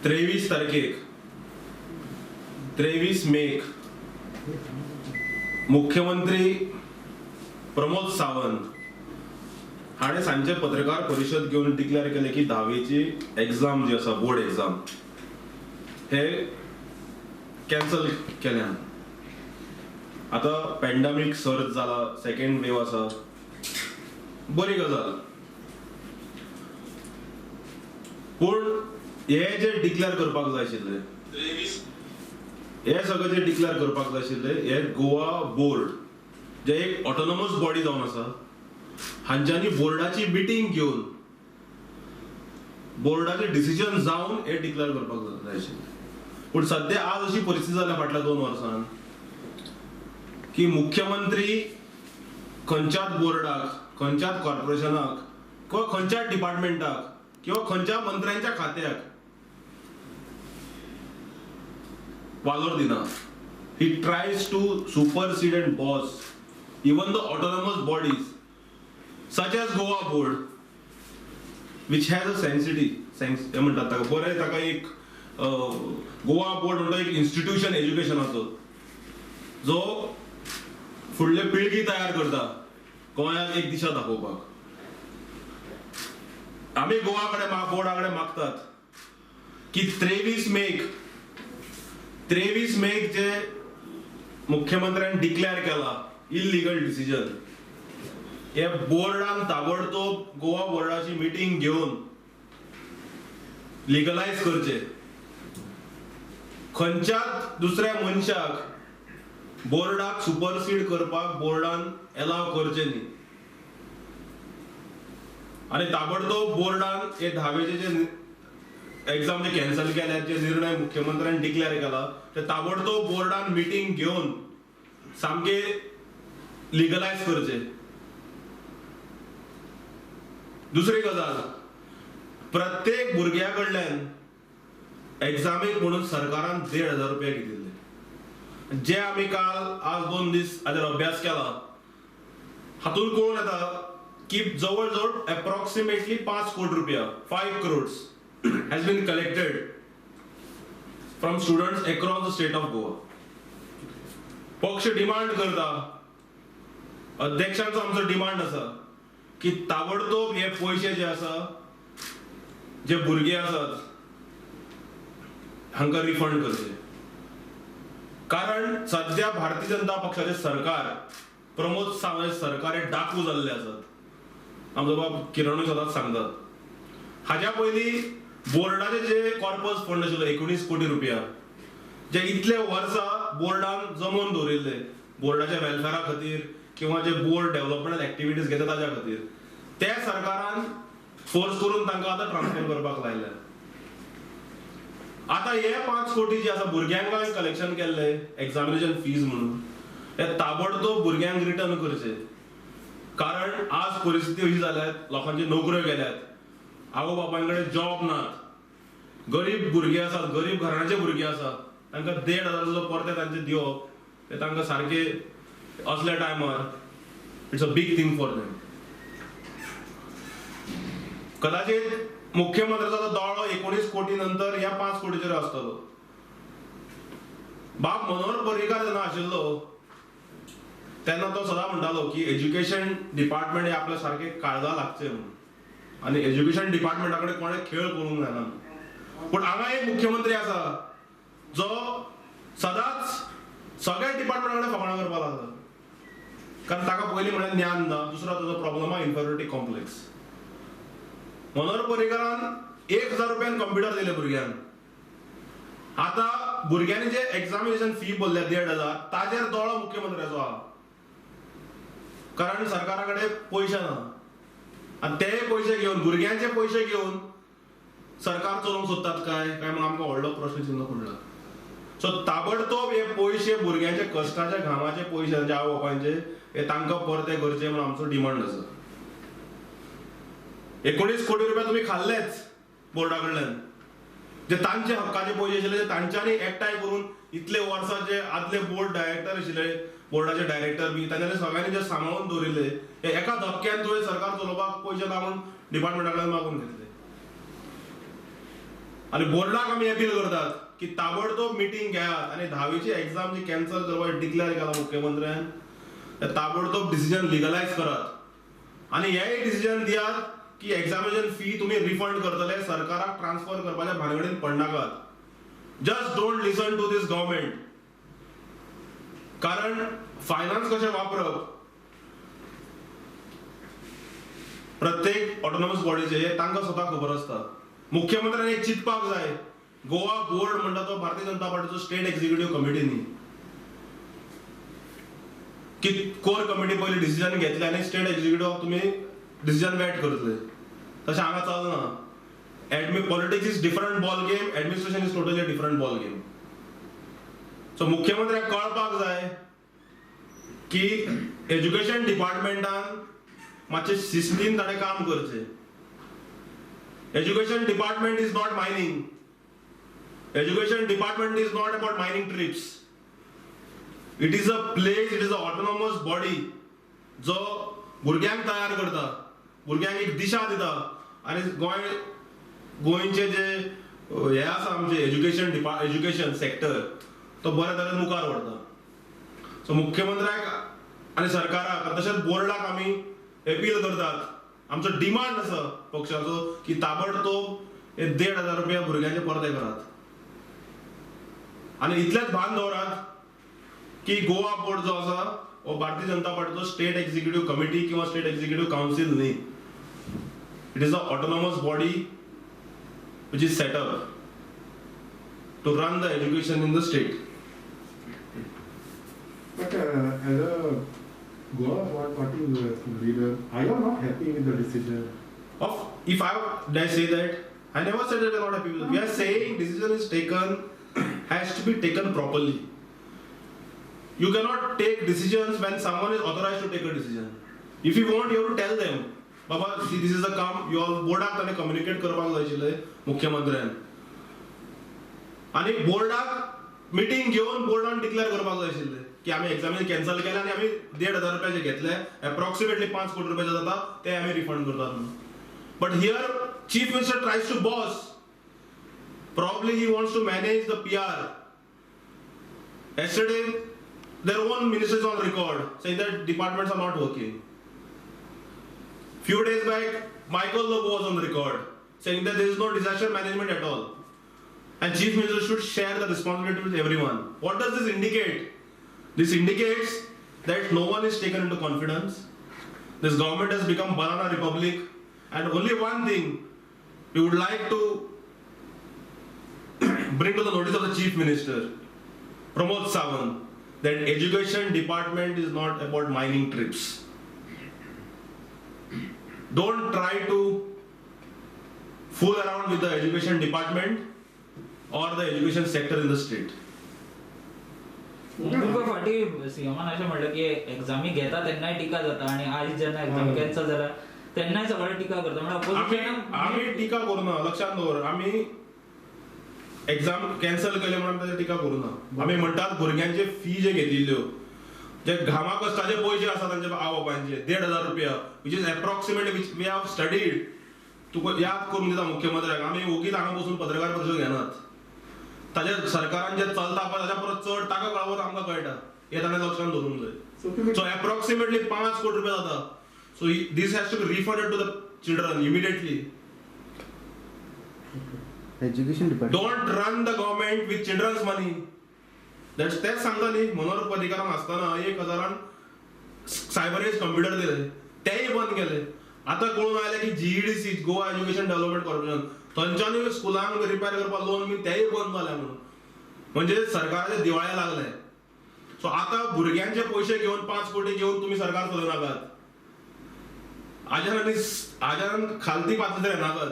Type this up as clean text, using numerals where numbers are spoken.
23 तारखेक 23 मेक मुख्यमंत्री प्रमोद सावंत हाणे सांजे पत्रकार परिषद घेऊन डिक्लेअर केले की 10वीची एग्जाम जी आसा बोर्ड एग्जाम हे कॅन्सल केल्या. आता पॅन्डेमिक सर्ज जाला, सेकंड वेव आसा, बरी गजाल. पण हे जे डिक्लेअर करपाक जाय आशिल्ले, हे सगळे जे डिक्लेअर करपाक जाय आशिल्ले, हे गोवा बोर्ड जे एक ऑटोनॉमस बॉडी जावन आसा, हांच्यांनी बोर्डाची मिटिंग घेवन बोर्डाचे डिसिजन जावन हे डिक्लेअर करपाक जाय आशिल्ले. पण सध्या आज अशी परिस्थिती जाल्या फाटल्या 2 वर्सांन की मुख्यमंत्री खंयच्याच बोर्डाक, खंयच्याच कॉर्पोरेशनाक किंवा खंयच्याच डिपार्टमेंटाक किंवा खंयच्या मंत्र्यांच्या खात्याक वालोर दिना. He tries to supersede and boss even the autonomous bodies such as Goa board which has a sensitivity म्हणतात ताका बरें, ताका एक गोवा बोर्ड म्हणटा एक इन्स्टिट्यूशन एज्युकेशनाचो जो फुडले पिळगी तयार करता गोंयाक एक दिशा दाखोवपाक. आम्ही गोवा कडेन बोर्डा कडेन मागतात की 23 मेक जे मुख्यमंत्र्यान डिक्लेअर केला इल्लीगल डिसिजन, हे बोर्डान ताबडतोब गोवा बोर्डाची मिटिंग घेऊन लिगलाइज करचे. खंयच्याच दुसऱ्या मनशाक बोर्डाक सुपरसीड करपाक बोर्डान एलाव करचे न्ही. आणि ताबडतोब बोर्डान हे 10वीचे जे एग्जाम जे कॅन्सल केल्या, जे निर्णय मुख्यमंत्र्यांनी डिक्लेअर केला, ते ताबडतोब बोर्डान मिटिंग घेऊन सामके लिगलाइज करचे. दुसरी गजाल, प्रत्येक भुरग्या कडल्यान एग्जामीक म्हणून सरकारान 1,500 रुपया घेतिल्ले, जे आम्ही काल आज 2 दीस हाचेर अभ्यास केला. हातून कळून येता की जवळ अप्रॉक्सिमेटली 5 कोटी रुपया, 5 crores has been collected from students across the state of Goa. पक्ष डिमांड करता, अध्यक्षांचो आमचो डिमांड आसा की ताबडतोब हे पैसे जे आसा, जे भुरगे आसात हांकां रिफंड करचे. कारण सध्या भारतीय जनता पक्षाचे सरकार, प्रमोद सावंत सरकार हे डाकू जाल्ले आसात. आमचो बाब किरणूय सदांच सांगतात. हाज्या पयलीं बोर्डाचे जे कॉर्पस फंड आशिल्लो 19 कोटी रुपया, जे इतले वर्सां बोर्डान जमोवन दवरिल्ले बोर्डाच्या वेलफेअरा खातीर किंवा जे बोर्ड डेव्हलपमेंट ऍक्टिव्हिटीज घेता ताच्या खातीर, त्या सरकारान फोर्स करून तांकां आतां ट्रान्सफर करपाक लायल्या. आता हे 5 कोटी जे आसा भुरग्यांक कलेक्शन केल्ले एक्झामिनेशन फीज म्हणून, हे ताबडतोब भुरग्यांक रिटर्न करचे. कारण आज परिस्थिती अशी जाल्यात, लोकांची नोकऱ्यो गेल्यात, आवय बापांकडे जॉब नात, गरीब भुरगे आसात, गरीब घराचे भुरगे आसात, तांकां 1,500 जो परते तांचे दिवप ते तांकां सारखे असल्या टायमार it's a big thing for them. कदाचित मुख्यमंत्र्याचो दोळो 19 कोटी नंतर ह्या 5 कोटीचेर आसतलो. बाब मनोहर पर्रीकार जेन्ना आशिल्लो तेन्ना तो सदां म्हणटालो की एज्युकेशन डिपार्टमेंट हे आपल्या सारखे काळजा लागचे म्हणून, आणि एज्युकेशन डिपार्टमेंटा कडेन कोणें खेळ करूंक जायना. पण हांगा एक मुख्यमंत्री आसा जो सदांच सगळ्या डिपार्टमेंटा कडेन फकाणां करपाक लागला. कारण ताका पयलीं म्हळ्यार ज्ञान ना, दुसरो ताजो प्रॉब्लम आहा इन्फेरियोरिटी कॉम्प्लेक्स. मनोहर पर्रीकारान 1,000 रुपयान कंप्युटर दिले भुरग्यांक. आता भुरग्यांनी जे एक्झामिनेशन फी भरल्या 1,500 ताजेर दोळो मुख्यमंत्र्याचो आहा. कारण सरकारा कडेन पयशे ना, आणि ते पयशे घेवन, भुरग्यांचे पयशे घेवन सरकार चलोवंक सोदतात काय मग आमकां व्हडलो प्रश्न चिन्ह पडला. सो ताबडतोब हे पयशे भुरग्यांचे कश्टाचे घामाचे पयशे तांच्या आवय बापायचे हे तांकां परते करचे म्हणून आमचो डिमांड आसा. 19 कोटी रुपया तुम्ही खाल्लेच बोर्डा कडल्यान, जे तांचे हक्काचे पयशे आशिल्ले ते तांच्यांनी एकठांय करून इतले वर्साचे आदले बोर्ड डायरेक्टर आशिल्ले, बोर्डाचे डायरेक्टर बी, तांच्यानी सगळ्यांनी जे सांबाळून दवरिल्ले, हे एका धपक्यान तुवें सरकार चलोवपाक पयशे ना म्हणून डिपार्टमेंटा कडल्यान मागून घेतले. आणि बोर्डाक आम्ही अपील करतात की ताबडतोब मिटिंग घेयात आणि 10वीची एक्झाम जी कॅन्सल करपाक डिक्लेअर केला मुख्यमंत्र्यान ते ताबडतोब डिसिजन लिगलायज करात आणि हेय डिसिजन दियात की एक्झामिनेशन फी तुम्ही रिफंड करतले, सरकाराक ट्रान्सफर करपाच्या भानगडीन पडनाकात. Just don't listen to this government. कारण फायनान्स कशें वापरप प्रत्येक ऑटोनॉमस बॉडीचे तांकां स्वता खबर आसता. मुख्यमंत्र्यान एक चिंतपाक जाय, गोवा बोर्ड म्हणटा तो भारतीय जनता पार्टीचो स्टेट एक्झिक्युटिव्ह कमिटी न्ही, की कोर कमिटी पयली डिसिजन घेतले आनी स्टेट एक्झिक्युटिव्ह तुम्ही डिसिजन वेट करतले. तशें हांगा चलना. Politics is different ball game, administration is totally different ball game. So मुख्यमंत्र्याक कळपाक जाय की एज्युकेशन डिपार्टमेंटान मातशें शिस्तीन ताणें काम करचें. Education department is not mining. Education department is not about mining trips. It is a place, it is an autonomous body जो भुरग्यांक तयार करता, भुरग्यांक एक दिशा दिता आणि गोंयचे जे हे आसा आमचे एज्युकेशन सेक्टर तो बऱ्या तरेन मुखार व्हरता. सो मुख्यमंत्र्याक आणि सरकाराक तशेंच बोर्डाक आमी अपील करतात, आमचो डिमांड आसा पक्षाचो की ताबडतोब 1,500 रुपया भुरग्यांचे परते करात आणि इतलेच भान दवरात की गोवा बोर्ड जो आसा हो भारतीय जनता पार्टीचो स्टेट एक्झिक्युटिव्ह कमिटी किंवा स्टेट एक्झिक्युटिव्ह काउन्सिल न्ही. It is a autonomous body which is set up to run the education in the state. But as a Goa party leader, are you not happy with the decision? If I say that, I never said that I'm not happy with it. We are saying decision is taken, has to be taken properly. You cannot take decisions when someone is authorized to take a decision. If you want, you have to tell them, Baba, see, this is the come, you all boardak tane communicate करपाक जाय आशिल्ले मुख्यमंत्र्यान. आणि बोर्डाक meeting घेऊन बोर्डान declare करपाक जाय आशिल्ले की आम्ही एक्झामिनेशन कॅन्सल केले आणि आम्ही 1,500 रुपये जे घेतले अप्रॉक्सिमेटली 5 कोटी रुपये जाता ते आम्ही रिफंड करतात म्हणून. But here chief minister tries to boss. Probably he wants to manage the PR. Yesterday, their own ministers on record saying that departments are not working. Few days back, Michael Lobo was on record saying that there is no disaster management at all. And chief minister should share the responsibility with everyone. What does this indicate? This indicates that no one is taken into confidence. This government has become banana republic. And only one thing we would like to bring to the notice of the chief minister, Pramod Sawant, that education department is not about mining trips. Don't try to fool around with the education department or the education sector in the state. फाटी सीएमान अशें म्हणलें की एक्झामी घेता तेन्नाय टिका जाता आणि आज जेन्ना एक्झामी कॅन्सल जाल्या तेन्नाय सगळे टिका करता. म्हणजे आम्ही टीका करूना, लक्षात दवर. आम्ही एक्झाम कॅन्सल केले म्हणून ताची टिका करूना. आम्ही म्हणतात भुरग्यांचे फी जे घेतिल्ल्यो, जे घामा कश्टाचे पयशे आसा तांचे आवय बापायचे 1,500 रुपया, which is approximately which we have studied. तुका याद करून दिता मुख्यमंत्र्याक, आम्ही ओगीच हांगा बसून पत्रकार परिशद घेनात. ताच्या सरकारान जे चलता पळय ताच्या परत चड ताका कळवर आमकां कळटा, हे ताणें लक्षात दवरूंक जाय. सो अप्रॉक्सिमेटली 5 कोटी रुपया जाता. So this has to be refunded to the children immediately. Education department don't run the government with childrens money. तेच सांगता न्ही, मनोहर पर्रीकारान आसतना 1,000 सायबरेज कम्प्युटर दिले, तेय बंद केले. आता कळून आयले की GEDC Goa education development corporation थंयच्यानी स्कुलांक रिपेअर करपाक लोन बी तेय बंद जाले म्हणून. म्हणजे सरकाराचे दिवाळे लागले. सो आता भुरग्यांचे पैसे घेऊन 5 कोटी घेऊन तुम्ही सरकार चलयनाकात. आजारान खालती पातळीचेर येनाकात.